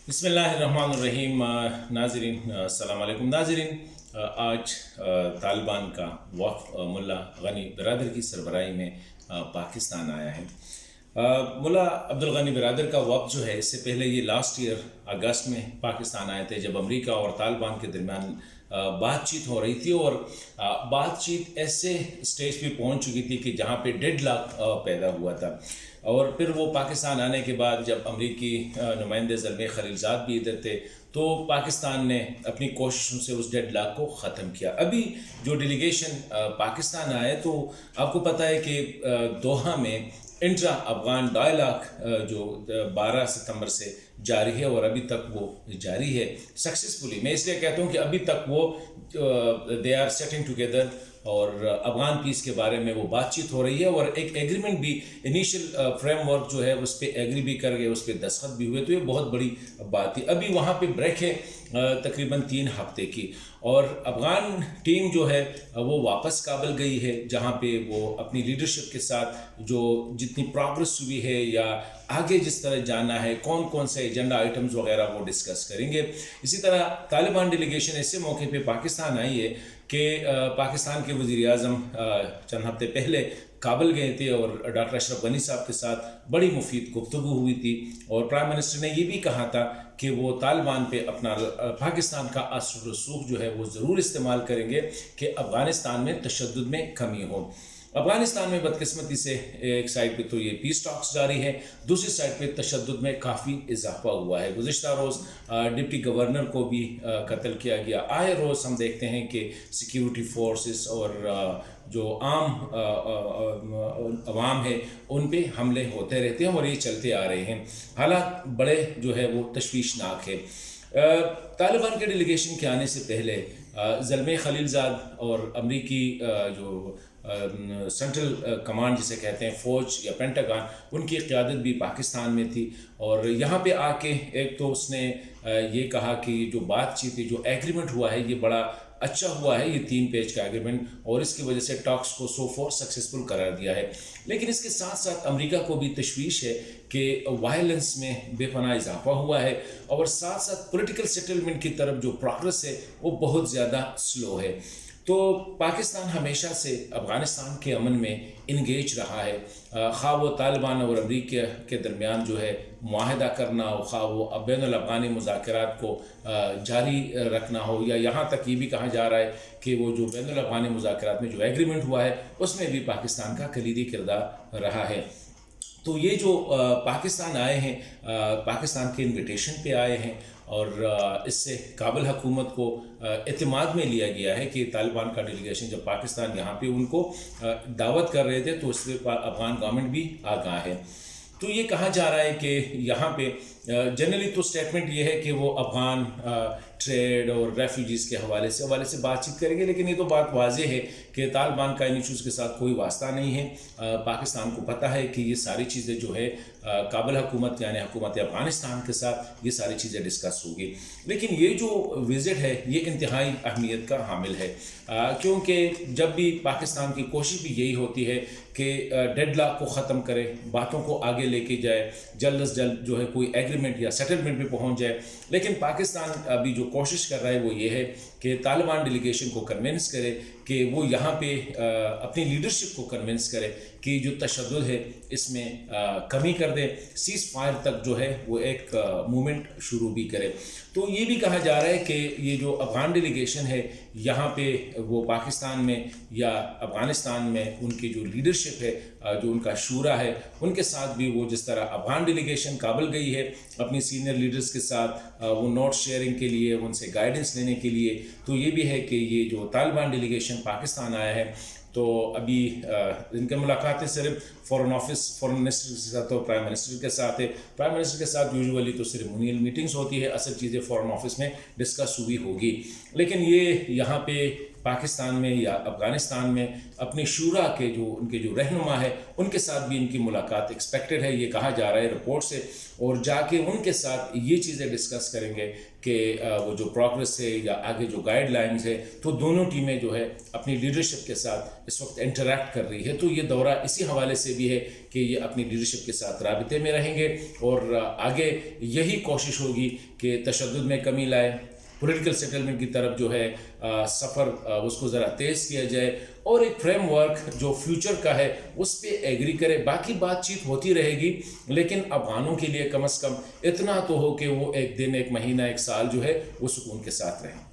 بسم اللہ الرحمن الرحیم ناظرین السلام علیکم ناظرین آج طالبان کا وفد ملا غنی برادر کی سربراہی میں پاکستان آیا ہے۔ ملا عبدالغنی برادر کا وفد جو ہے اس سے پہلے یہ لاسٹ ایئر اگست میں پاکستان آئے تھے، جب امریکہ اور طالبان کے درمیان بات چیت ہو رہی تھی، اور بات چیت ایسے سٹیج پہ پہنچ چکی تھی کہ جہاں پہ ڈیڈ لاک پیدا ہوا تھا۔ اور پھر وہ پاکستان آنے کے بعد جب امریکی نمائندے زلمے خلیلزاد بھی ادھر تھے تو پاکستان نے اپنی کوششوں سے اس ڈیڈ لاک کو ختم کیا۔ ابھی جو ڈیلیگیشن پاکستان آئے تو آپ کو پتہ ہے کہ دوحہ میں انٹرا افغان ڈائلاگ جو 12 ستمبر سے جاری ہے اور ابھی تک وہ جاری ہے سکسیسفلی۔ میں اس لیے کہتا ہوں کہ ابھی تک وہ دے آر سیٹنگ ٹوگیدر اور افغان پیس کے بارے میں وہ بات چیت ہو رہی ہے، اور ایک ایگریمنٹ بھی انیشیل فریم ورک جو ہے اس پہ ایگری بھی کر گئے، اس پہ دستخط بھی ہوئے، تو یہ بہت بڑی بات تھی۔ ابھی وہاں پہ بریک ہے تقریباً 3 ہفتے کی، اور افغان ٹیم جو ہے وہ واپس کابل گئی ہے، جہاں پہ وہ اپنی لیڈرشپ کے ساتھ جو جتنی پروگرس ہوئی ہے یا آگے جس طرح جانا ہے، کون کون سے ایجنڈا آئٹمز وغیرہ وہ ڈسکس کریں گے۔ اسی طرح طالبان ڈیلیگیشن ایسے موقع پہ پاکستان آئی ہے کہ پاکستان کے وزیر اعظم چند ہفتے پہلے کابل گئے تھے اور ڈاکٹر اشرف غنی صاحب کے ساتھ بڑی مفید گفتگو ہوئی تھی، اور پرائم منسٹر نے یہ بھی کہا تھا کہ وہ طالبان پہ اپنا پاکستان کا اثر و رسوخ جو ہے وہ ضرور استعمال کریں گے کہ افغانستان میں تشدد میں کمی ہو۔ افغانستان میں بدقسمتی سے ایک سائڈ پہ تو یہ پیس ٹاکس جاری ہے، دوسری سائڈ پہ تشدد میں کافی اضافہ ہوا ہے۔ گزشتہ روز ڈپٹی گورنر کو بھی قتل کیا گیا۔ آئے روز ہم دیکھتے ہیں کہ سیکیورٹی فورسز اور جو عام عوام ہے ان پہ حملے ہوتے رہتے ہیں اور یہ چلتے آ رہے ہیں۔ حالات بڑے جو ہے وہ تشویشناک ہے۔ طالبان کے ڈیلیگیشن کے آنے سے پہلے زلمے خلیلزاد اور امریکی جو سینٹرل کمانڈ جسے کہتے ہیں فوج یا پینٹاگان، ان کی قیادت بھی پاکستان میں تھی، اور یہاں پہ آ کے ایک تو اس نے یہ کہا کہ جو بات چیت ہے، جو ایگریمنٹ ہوا ہے، یہ بڑا اچھا ہوا ہے، یہ 3 پیج کا ایگریمنٹ، اور اس کی وجہ سے ٹاکس کو سو فار سکسیسفل قرار دیا ہے۔ لیکن اس کے ساتھ ساتھ امریکہ کو بھی تشویش ہے کہ وائلنس میں بے پناہ اضافہ ہوا ہے، اور ساتھ ساتھ پولیٹیکل سیٹلمنٹ کی طرف جو پروگرس ہے وہ بہت زیادہ سلو ہے۔ تو پاکستان ہمیشہ سے افغانستان کے امن میں انگیج رہا ہے، خواہ وہ طالبان اور امریکہ کے درمیان جو ہے معاہدہ کرنا ہو، خواہ وہ بین الافغانی مذاکرات کو جاری رکھنا ہو، یا یہاں تک یہ بھی کہا جا رہا ہے کہ وہ جو بین الافغانی مذاکرات میں جو ایگریمنٹ ہوا ہے اس میں بھی پاکستان کا کلیدی کردار رہا ہے۔ تو یہ جو پاکستان آئے ہیں، پاکستان کے انویٹیشن پہ آئے ہیں، اور اس سے کابل حکومت کو اعتماد میں لیا گیا ہے کہ طالبان کا ڈیلیگیشن جب پاکستان یہاں پہ ان کو دعوت کر رہے تھے تو اس سے افغان گورنمنٹ بھی آگاہ ہے۔ تو یہ کہا جا رہا ہے کہ یہاں پہ جنرلی تو سٹیٹمنٹ یہ ہے کہ وہ افغان ٹریڈ اور ریفیوجیز کے حوالے سے بات چیت کریں گے، لیکن یہ تو بات واضح ہے کہ طالبان کا ان ایشوز کے ساتھ کوئی واسطہ نہیں ہے۔ پاکستان کو پتہ ہے کہ یہ ساری چیزیں جو ہے کابل حکومت یعنی حکومت افغانستان کے ساتھ یہ ساری چیزیں ڈسکس ہوگی، لیکن یہ جو وزٹ ہے یہ انتہائی اہمیت کا حامل ہے، کیونکہ جب بھی پاکستان کی کوشش بھی یہی ہوتی ہے کہ ڈیڈ لاک کو ختم کرے، باتوں کو آگے لے کے جائے، جلد از جلد جو ہے کوئی ایگریمنٹ یا سیٹلمنٹ پہ پہنچ جائے، لیکن پاکستان ابھی جو کوشش کر رہا ہے وہ یہ ہے کہ طالبان ڈیلیگیشن کو کنونس کرے کہ وہ یہاں پہ اپنی لیڈرشپ کو کنونس کرے کہ جو تشدد ہے اس میں کمی کر دے، سیز فائر تک جو ہے وہ ایک مومنٹ شروع بھی کرے۔ تو یہ بھی کہا جا رہا ہے کہ یہ جو افغان ڈیلیگیشن ہے یہاں پہ وہ پاکستان میں یا افغانستان میں ان کی جو لیڈرشپ ہے، جو ان کا شورا ہے، ان کے ساتھ بھی وہ جس طرح افغان ڈیلیگیشن کابل گئی ہے اپنی سینئر لیڈرز کے ساتھ وہ نوٹ شیئرنگ کے لیے، ان سے گائیڈنس لینے کے لیے، تو یہ بھی ہے کہ یہ جو طالبان ڈیلیگیشن پاکستان آیا ہے تو ابھی ان کی ملاقاتیں صرف فورن منسٹر کے ساتھ اور پرائم منسٹر کے ساتھ ہے۔ پرائم منسٹر کے ساتھ یوزولی تو سیریمونیل میٹنگز ہوتی ہے، اصل چیزیں فورن آفس میں ڈسکس ہوئی ہوگی، لیکن یہ یہاں پہ پاکستان میں یا افغانستان میں اپنی شورا کے جو ان کے جو رہنما ہے ان کے ساتھ بھی ان کی ملاقات ایکسپیکٹڈ ہے، یہ کہا جا رہا ہے رپورٹ سے، اور جا کے ان کے ساتھ یہ چیزیں ڈسکس کریں گے کہ وہ جو پروگرس ہے یا آگے جو گائیڈ لائنز ہے، تو دونوں ٹیمیں جو ہے اپنی لیڈرشپ کے ساتھ اس وقت انٹریکٹ کر رہی ہے۔ تو یہ دورہ اسی حوالے سے بھی ہے کہ یہ اپنی لیڈرشپ کے ساتھ رابطے میں رہیں گے، اور آگے یہی کوشش ہوگی کہ تشدد میں کمی لائے، پولیٹیکل سیٹلمنٹ کی طرف جو ہے سفر اس کو ذرا تیز کیا جائے، اور ایک فریم ورک جو فیوچر کا ہے اس پہ ایگری کرے۔ باقی بات چیت ہوتی رہے گی، لیکن افغانوں کے لیے کم از کم اتنا تو ہو کہ وہ ایک دن، ایک مہینہ، ایک سال جو ہے وہ سکون کے ساتھ رہیں۔